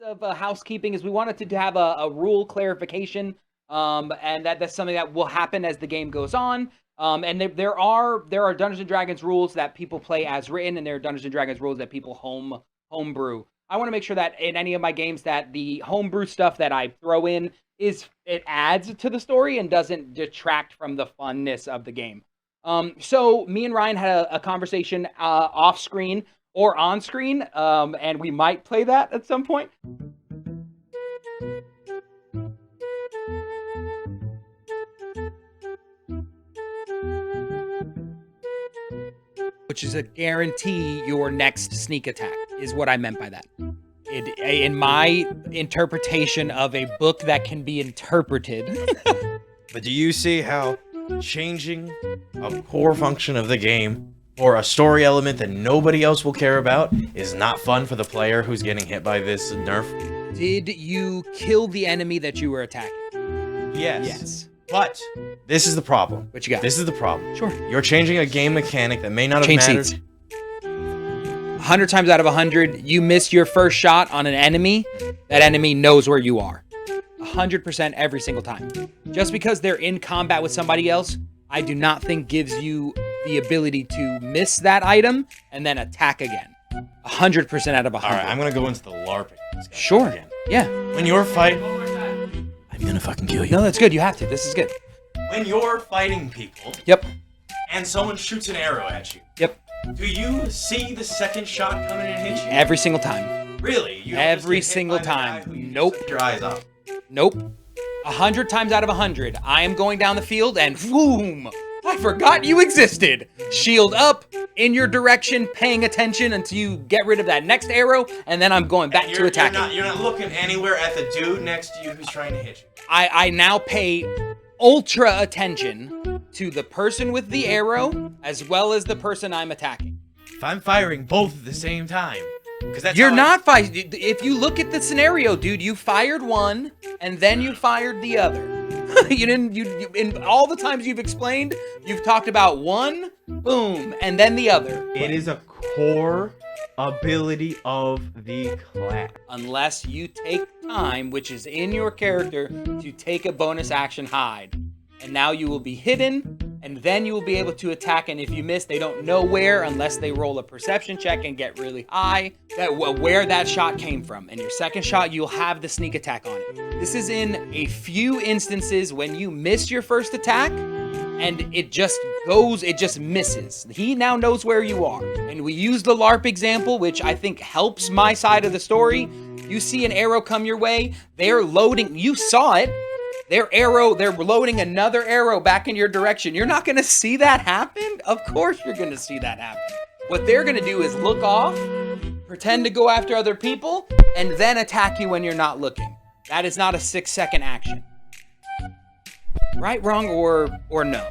of housekeeping is we wanted to have a rule clarification, and that's something that will happen as the game goes on. And there are Dungeons and Dragons rules that people play as written, and there are Dungeons and Dragons rules that people homebrew. I want to make sure that in any of my games that the homebrew stuff that I throw in it adds to the story and doesn't detract from the funness of the game. So me and Ryan had a conversation off screen or on screen, and we might play that at some point. Which is a guarantee your next sneak attack, is what I meant by that. In my interpretation of a book that can be interpreted. But do you see how changing a core function of the game or a story element that nobody else will care about is not fun for the player who's getting hit by this nerf? Did you kill the enemy that you were attacking? Yes. Yes. But this is the problem. What you got? This is the problem. Sure. You're changing a game mechanic that may not have Change mattered. seats. 100 times out of 100, you miss your first shot on an enemy, that enemy knows where you are. 100% every single time. Just because they're in combat with somebody else, I do not think gives you the ability to miss that item and then attack again. 100% out of 100. All right, I'm going to go into the LARPing. Sure. Again. Yeah. When you're fighting... I'm going to fucking kill you. No, that's good. You have to. This is good. When you're fighting people... Yep. And someone shoots an arrow at you... Yep. Do you see the second shot coming and hit you? Every single time. Really? You don't Every just get hit single by the guy time. who you Nope. set your eyes up. Nope. 100 times out of 100, I am going down the field and boom! I forgot you existed. Shield up, in your direction, paying attention until you get rid of that next arrow, and then I'm going back to attacking. You're not looking anywhere at the dude next to you who's trying to hit you. I now pay ultra attention to the person with the arrow as well as the person I'm attacking. If I'm firing both at the same time, because that's You're not firing. If you look at the scenario, dude, you fired one and then you fired the other. You didn't. You in all the times you've explained, you've talked about one, boom, and then the other. It is a core ability of the class. Unless you take time, which is in your character, to take a bonus action hide. And now you will be hidden, and then you will be able to attack, and if you miss, they don't know where unless they roll a perception check and get really high, where that shot came from. And your second shot, you'll have the sneak attack on it. This is in a few instances when you miss your first attack, and it just misses. He now knows where you are. And we use the LARP example, which I think helps my side of the story. You see an arrow come your way, they're loading, you saw it. They're loading another arrow back in your direction. You're not going to see that happen? Of course you're going to see that happen. What they're going to do is look off, pretend to go after other people, and then attack you when you're not looking. That is not a 6-second action. Right, wrong, or no?